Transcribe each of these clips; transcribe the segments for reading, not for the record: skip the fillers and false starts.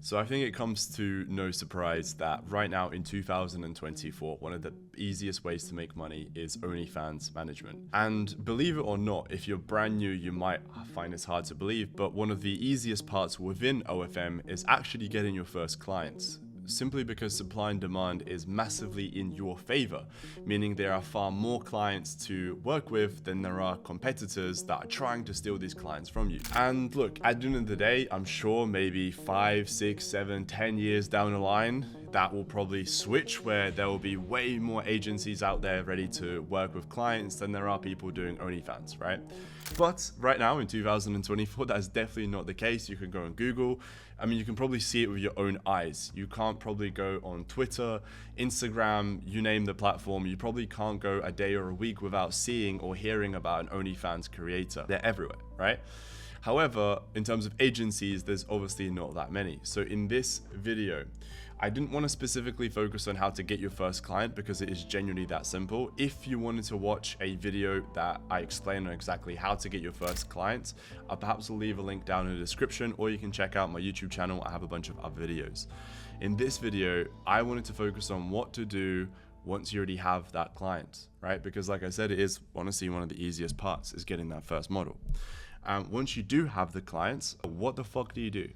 So I think it comes to no surprise that right now in 2024, one of the easiest ways to make money is OnlyFans management. And believe it or not, if you're brand new, you might find this hard to believe, but one of the easiest parts within OFM is actually getting your first clients. Simply because supply and demand is massively in your favor, meaning there are far more clients to work with than there are competitors that are trying to steal these clients from you. And look, at the end of the day, I'm sure maybe 5, 6, 7, 10 years down the line, that will probably switch where there will be way more agencies out there ready to work with clients than there are people doing OnlyFans, right? But right now in 2024, that's definitely not the case. You can go on Google. I mean, you can probably see it with your own eyes. You can't probably go on Twitter, Instagram, you name the platform. You probably can't go a day or a week without seeing or hearing about an OnlyFans creator. They're everywhere, right? However, in terms of agencies, there's obviously not that many. So in this video, I didn't want to specifically focus on how to get your first client because it is genuinely that simple. If you wanted to watch a video that I explain on exactly how to get your first clients, perhaps I'll leave a link down in the description, or you can check out my YouTube channel. I have a bunch of other videos. In this video, I wanted to focus on what to do once you already have that client, right? Because like I said, it is honestly one of the easiest parts is getting that first model. Once you do have the clients, what the fuck do you do?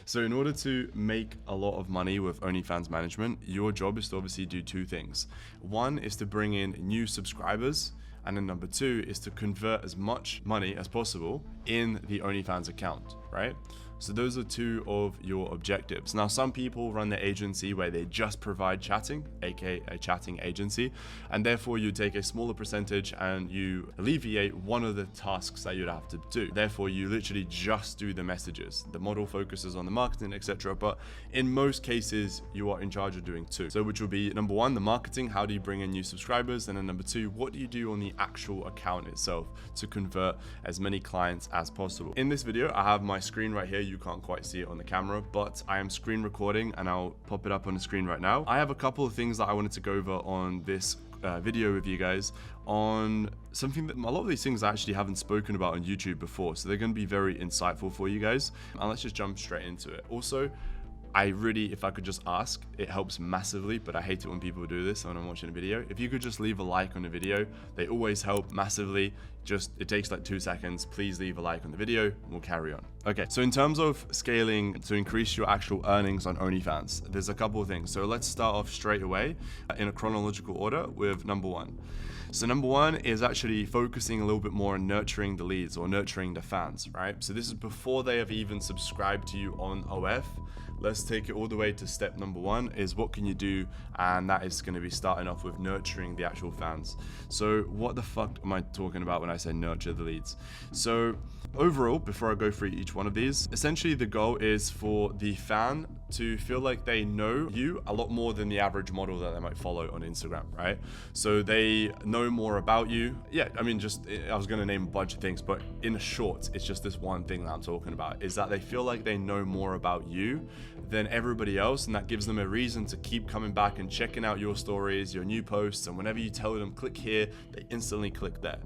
So in order to make a lot of money with OnlyFans management, your job is to obviously do two things. One is to bring in new subscribers, and then number two is to convert as much money as possible in the OnlyFans account, right? So those are two of your objectives. Now, some people run their agency where they just provide chatting, aka a chatting agency, and therefore you take a smaller percentage and you alleviate one of the tasks that you'd have to do. Therefore, you literally just do the messages. The model focuses on the marketing, etc. But in most cases, you are in charge of doing two. So which will be number one, the marketing, how do you bring in new subscribers? And then number two, what do you do on the actual account itself to convert as many clients as possible? In this video, I have my screen right here. You can't quite see it on the camera, but I am screen recording and I'll pop it up on the screen right now. I have a couple of things that I wanted to go over on this video with you guys on something that a lot of these things I actually haven't spoken about on YouTube before, so they're going to be very insightful for you guys. And let's just jump straight into it. Also, I really, if I could just ask, it helps massively, but I hate it when people do this when I'm watching a video. If you could just leave a like on the video, they always help massively. It takes like 2 seconds. Please leave a like on the video and we'll carry on. Okay, so in terms of scaling to increase your actual earnings on OnlyFans, there's a couple of things. So let's start off straight away in a chronological order with number one. So number one is actually focusing a little bit more on nurturing the leads or nurturing the fans, right? So this is before they have even subscribed to you on OF. Let's take it all the way to step number one is what can you do? And that is going to be starting off with nurturing the actual fans. So what the fuck am I talking about when I say nurture the leads? So overall, before I go through each one of these, essentially the goal is for the fan to feel like they know you a lot more than the average model that they might follow on Instagram, right? So they know more about you. Yeah, I mean, I was going to name a bunch of things, but in short, it's just this one thing that I'm talking about is that they feel like they know more about you than everybody else, and that gives them a reason to keep coming back and checking out your stories, your new posts, and whenever you tell them click here, they instantly click there.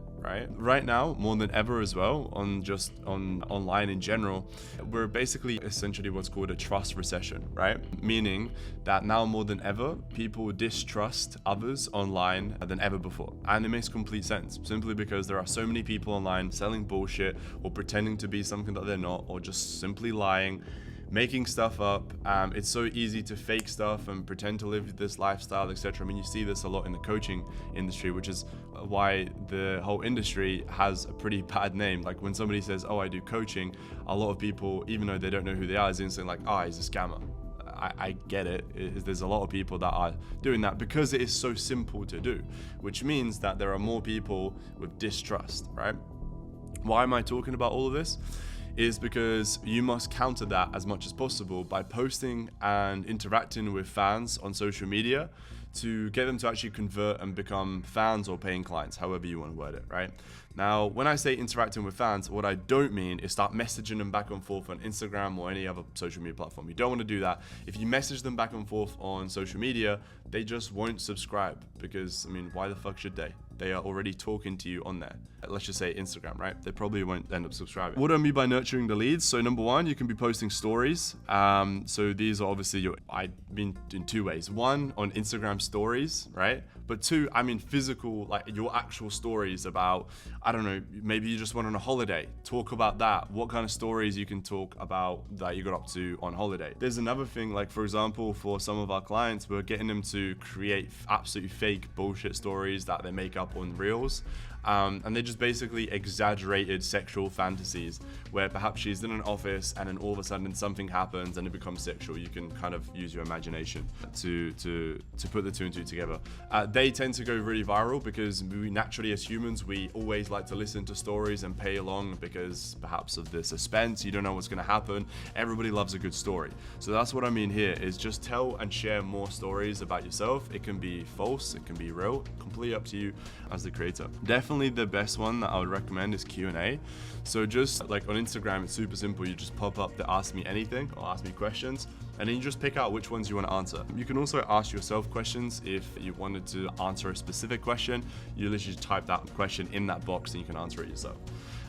Right now, more than ever as well, on online in general, we're basically essentially what's called a trust recession, right? Meaning that now more than ever, people distrust others online than ever before. And it makes complete sense, simply because there are so many people online selling bullshit or pretending to be something that they're not, or just simply lying, making stuff up. It's so easy to fake stuff and pretend to live this lifestyle, etc. I mean, you see this a lot in the coaching industry, which is why the whole industry has a pretty bad name. Like when somebody says, oh, I do coaching, a lot of people, even though they don't know who they are, is instantly like, oh, he's a scammer. I get it. There's a lot of people that are doing that because it is so simple to do, which means that there are more people with distrust, right? Why am I talking about all of this? Is because you must counter that as much as possible by posting and interacting with fans on social media to get them to actually convert and become fans or paying clients, however you want to word it, right? Now, when I say interacting with fans, what I don't mean is start messaging them back and forth on Instagram or any other social media platform. You don't want to do that. If you message them back and forth on social media, they just won't subscribe because, I mean, why the fuck should they? they are already talking to you on there. Let's just say Instagram, right? They probably won't end up subscribing. What do I mean by nurturing the leads? So number one, you can be posting stories. So these are obviously I mean in two ways. One, on Instagram stories, right? But two, I mean physical, like your actual stories about, I don't know, maybe you just went on a holiday. Talk about that. What kind of stories you can talk about that you got up to on holiday. There's another thing, like for example, for some of our clients, we're getting them to create absolutely fake bullshit stories that they make up on Reels. And they just basically exaggerated sexual fantasies where perhaps she's in an office and then all of a sudden something happens and it becomes sexual. You can kind of use your imagination to put the two and two together. They tend to go really viral because we naturally as humans, we always like to listen to stories and pay along because perhaps of the suspense, you don't know what's going to happen. Everybody loves a good story. So that's what I mean here is just tell and share more stories about yourself. It can be false, it can be real, completely up to you as the creator. Definitely the best one that I would recommend is Q&A. So just like on Instagram, it's super simple. You just pop up the ask me anything or ask me questions, and then you just pick out which ones you want to answer. You can also ask yourself questions if you wanted to answer a specific question. You literally just type that question in that box and you can answer it yourself.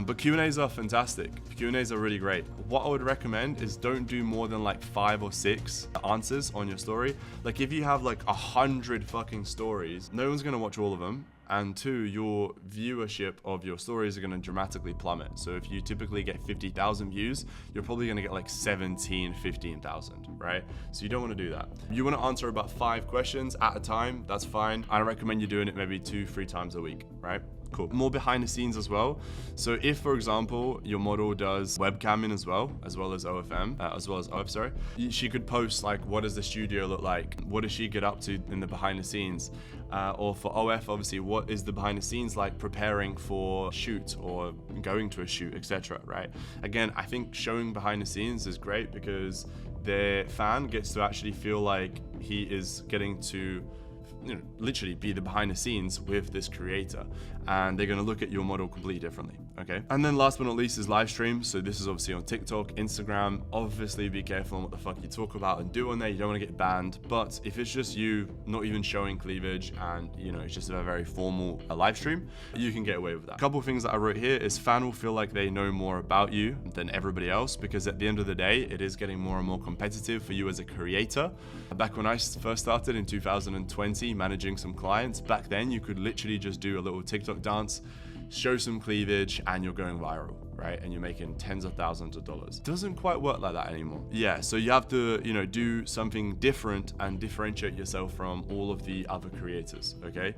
But Q&As are fantastic. Q&As are really great. What I would recommend is don't do more than like 5 or 6 answers on your story. Like if you have like 100 fucking stories, no one's gonna watch all of them. And 2, your viewership of your stories are going to dramatically plummet. So if you typically get 50,000 views, you're probably going to get like 15,000, right? So you don't want to do that. You want to answer about 5 questions at a time. That's fine. I recommend you doing it maybe 2-3 times a week, right? Cool. More behind the scenes as well. So if, for example, your model does webcamming as well as OF, sorry, she could post like, what does the studio look like? What does she get up to in the behind the scenes? Or for OF, obviously, what is the behind the scenes like preparing for shoot or going to a shoot, etc. Right? Again, I think showing behind the scenes is great because the fan gets to actually feel like he is getting to literally be the behind the scenes with this creator, and they're going to look at your model completely differently. Okay. And then last but not least is live stream. So this is obviously on TikTok, Instagram. Obviously be careful on what the fuck you talk about and do on there. You don't want to get banned. But if it's just you not even showing cleavage and it's just a very formal live stream, you can get away with that. A couple of things that I wrote here is fan will feel like they know more about you than everybody else, because at the end of the day, it is getting more and more competitive for you as a creator. Back when I first started in 2020 managing some clients, back then you could literally just do a little TikTok dance, show some cleavage, and you're going viral, right? And you're making tens of thousands of dollars. Doesn't quite work like that anymore. Yeah, so you have to, do something different and differentiate yourself from all of the other creators, okay?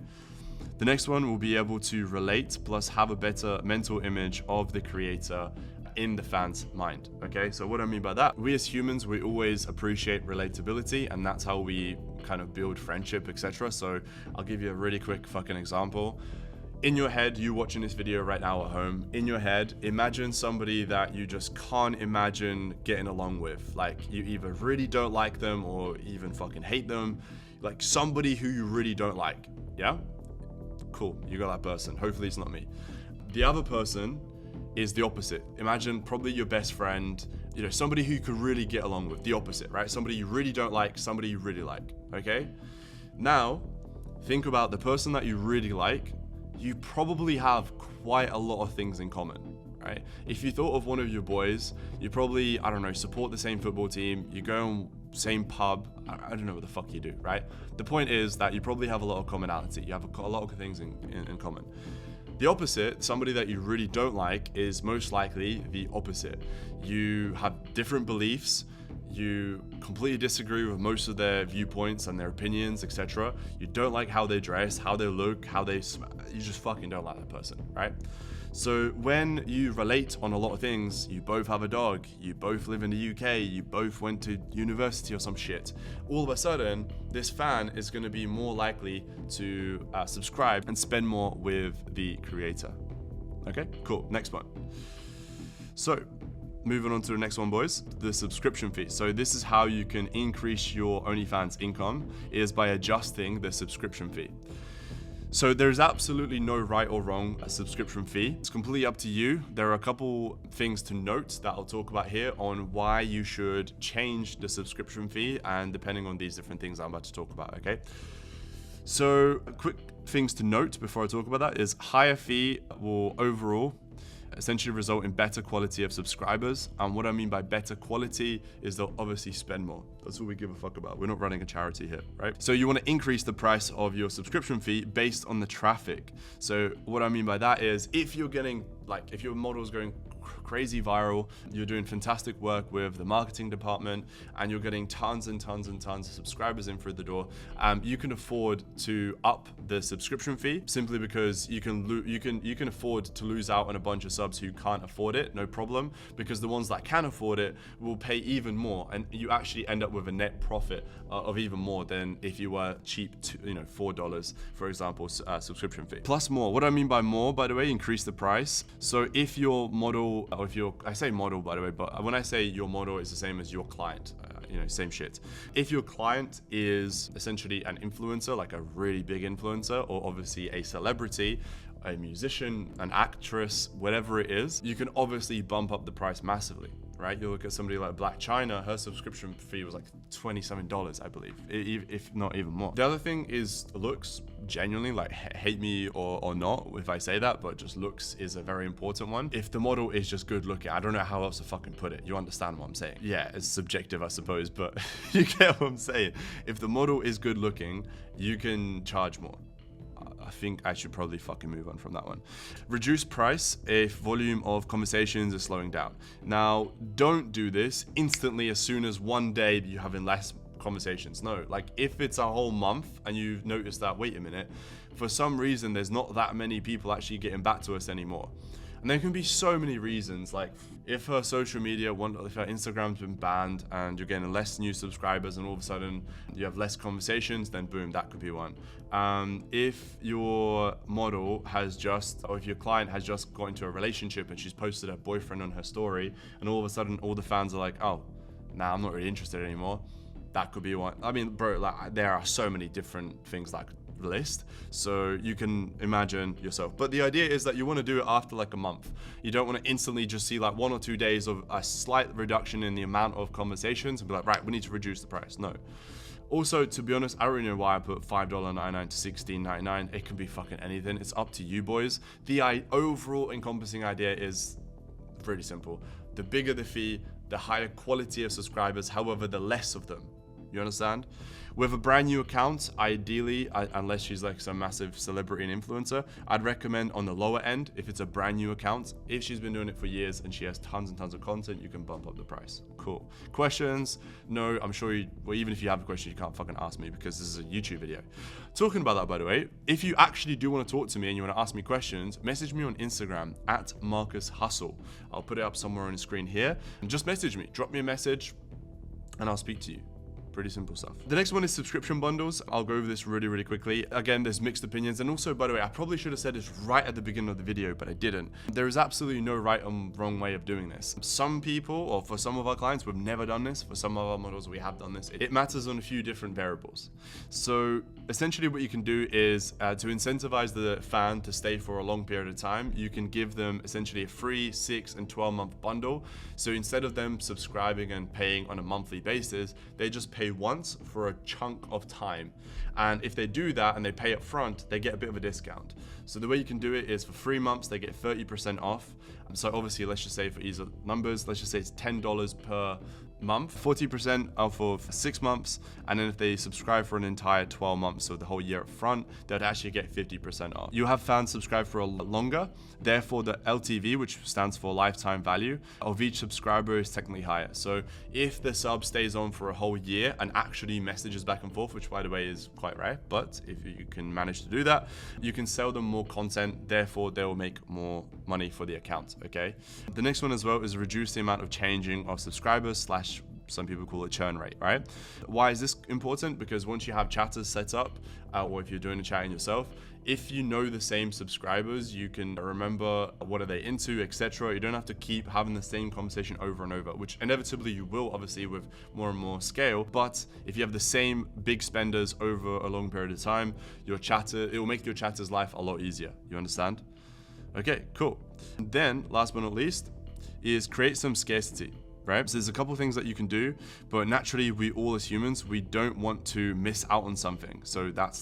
The next one will be able to relate plus have a better mental image of the creator in the fan's mind, okay? So what I mean by that, we as humans, we always appreciate relatability, and that's how we kind of build friendship, etc. So I'll give you a really quick fucking example. In your head, you watching this video right now at home, in your head, imagine somebody that you just can't imagine getting along with. Like you either really don't like them or even fucking hate them. Like somebody who you really don't like, yeah? Cool, you got that person. Hopefully it's not me. The other person is the opposite. Imagine probably your best friend, somebody who you could really get along with, the opposite, right? Somebody you really don't like, somebody you really like, okay? Now, think about the person that you really like. You probably have quite a lot of things in common, right? If you thought of one of your boys, you probably, I don't know, support the same football team, you go on same pub, I don't know what the fuck you do, right? The point is that you probably have a lot of commonality. You have a lot of things in common. The opposite, somebody that you really don't like, is most likely the opposite. You have different beliefs, you completely disagree with most of their viewpoints and their opinions, etc. You don't like how they dress, how they look, how they you just fucking don't like that person, right? So when you relate on a lot of things, you both have a dog, you both live in the UK, you both went to university or some shit, all of a sudden, this fan is going to be more likely to subscribe and spend more with the creator. Okay, cool. Next one. So moving on to the next one, boys, the subscription fee. So this is how you can increase your OnlyFans income, is by adjusting the subscription fee. So there's absolutely no right or wrong subscription fee. It's completely up to you. There are a couple things to note that I'll talk about here on why you should change the subscription fee, and depending on these different things I'm about to talk about, okay? So quick things to note before I talk about that is higher fee will overall essentially result in better quality of subscribers. And what I mean by better quality is they'll obviously spend more. That's all we give a fuck about. We're not running a charity here, right? So you want to increase the price of your subscription fee based on the traffic. So what I mean by that is if you're getting, like, if your model is going crazy viral, you're doing fantastic work with the marketing department, and you're getting tons and tons and tons of subscribers in through the door, you can afford to up the subscription fee simply because you can afford to lose out on a bunch of subs who can't afford it, no problem, because the ones that can afford it will pay even more, and you actually end up with a net profit of even more than if you were cheap to, $4, for example, subscription fee. Plus more. What I mean by more, by the way, increase the price. So if your model, or if I say model, by the way, but when I say your model, it's the same as your client, same shit. If your client is essentially an influencer, like a really big influencer, or obviously a celebrity, a musician, an actress, whatever it is, you can obviously bump up the price massively, right? You look at somebody like Black China, her subscription fee was like $27, I believe, if not even more. The other thing is looks. Genuinely, like, hate me or not if I say that, but just looks is a very important one. If the model is just good looking, I don't know how else to fucking put it. You understand what I'm saying? Yeah, it's subjective, I suppose, but you get what I'm saying. If the model is good looking, you can charge more. I think I should probably fucking move on from that one. Reduce price if volume of conversations is slowing down. Now, don't do this instantly as soon as one day you're having less conversations. No, like if it's a whole month and you've noticed that, wait a minute, for some reason there's not that many people actually getting back to us anymore. And there can be so many reasons, like if her social media, if her Instagram's been banned and you're getting less new subscribers and all of a sudden you have less conversations, then boom, that could be one. If your model has or if your client has just got into a relationship and she's posted her boyfriend on her story and all of a sudden all the fans are like, oh, nah, I'm not really interested anymore. That could be one. I mean, bro, like there are so many different things that I could list, so you can imagine yourself. But the idea is that you want to do it after like a month. You don't want to instantly just see like 1 or 2 days of a slight reduction in the amount of conversations and be like, right, we need to reduce the price. No. Also, to be honest, I don't really know why I put $5.99 to $16.99. It can be fucking anything. It's up to you, boys. The overall encompassing idea is really simple. The bigger the fee, the higher quality of subscribers, however, the less of them. You understand? With a brand new account, ideally, unless she's like some massive celebrity and influencer, I'd recommend on the lower end if it's a brand new account. If she's been doing it for years and she has tons and tons of content, you can bump up the price. Cool. Questions? No, I'm sure even if you have a question, you can't fucking ask me because this is a YouTube video. Talking about that, by the way, if you actually do want to talk to me and you want to ask me questions, message me on Instagram at Marcus Hustle. I'll put it up somewhere on the screen here. And just message me. Drop me a message and I'll speak to you. Pretty simple stuff. The next one is subscription bundles. I'll go over this really, really quickly. Again, there's mixed opinions. And also, by the way, I probably should have said this right at the beginning of the video, but I didn't. There is absolutely no right and wrong way of doing this. Some people, or for some of our clients, we've never done this. For some of our models, we have done this. It matters on a few different variables. So essentially what you can do is to incentivize the fan to stay for a long period of time, you can give them essentially a free 6 and 12 month bundle. So instead of them subscribing and paying on a monthly basis, they just pay once for a chunk of time. And if they do that and they pay up front, they get a bit of a discount. So the way you can do it is for 3 months, they get 30% off. So obviously, let's just say for ease of numbers, let's just say it's $10 per month, 40% off of 6 months. And then if they subscribe for an entire 12 months, so the whole year up front, they'd actually get 50% off. You have fans subscribe for a lot longer. Therefore, the LTV, which stands for lifetime value of each subscriber, is technically higher. So if the sub stays on for a whole year and actually messages back and forth, which by the way is quite rare, but if you can manage to do that, you can sell them more content. Therefore, they will make more money for the account. Okay. The next one as well is reduce the amount of changing of subscribers / some people call it churn rate, right? Why is this important? Because once you have chatters set up, or if you're doing a chatting yourself, if you know the same subscribers, you can remember what are they into, etc. You don't have to keep having the same conversation over and over, which inevitably you will, obviously, with more and more scale. But if you have the same big spenders over a long period of time, it will make your chatter's life a lot easier. You understand? Okay, cool. And then, last but not least, is create some scarcity. right? So there's a couple things that you can do, but naturally we all as humans, we don't want to miss out on something. So that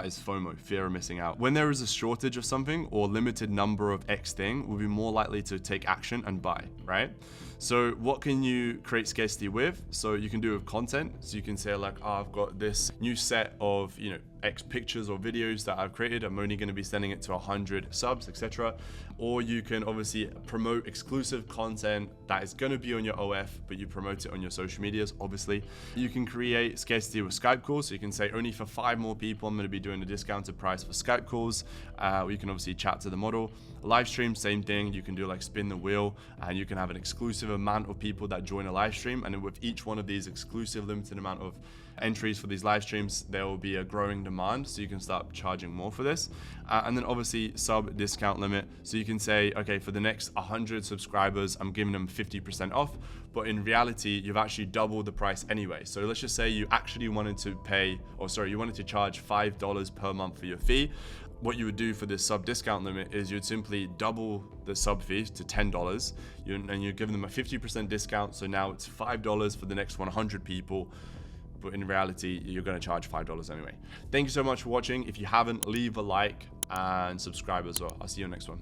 is FOMO, fear of missing out. When there is a shortage of something or limited number of X thing, we'll be more likely to take action and buy, right? So what can you create scarcity with? So you can do with content. So you can say like, oh, I've got this new set of, X pictures or videos that I've created. I'm only going to be sending it to 100 subs, etc. Or you can obviously promote exclusive content that is going to be on your OF, but you promote it on your social medias, obviously. You can create scarcity with Skype calls. So you can say only for 5 more people, I'm going to be doing a discounted price for Skype calls. You can obviously chat to the model. Live stream, same thing. You can do like spin the wheel and you can have an exclusive amount of people that join a live stream. And then with each one of these exclusive limited amount of entries for these live streams, there will be a growing demand, so you can start charging more for this. And then obviously sub discount limit, so you can say, okay, for the next 100 subscribers, I'm giving them 50% off, but in reality you've actually doubled the price anyway. So let's just say you actually wanted to you wanted to charge $5 per month for your fee. What you would do for this sub discount limit is you'd simply double the sub fee to $10, and you're giving them a 50% discount, so now it's $5 for the next 100 people. But in reality, you're going to charge $5 anyway. Thank you so much for watching. If you haven't, leave a like and subscribe as well. I'll see you next one.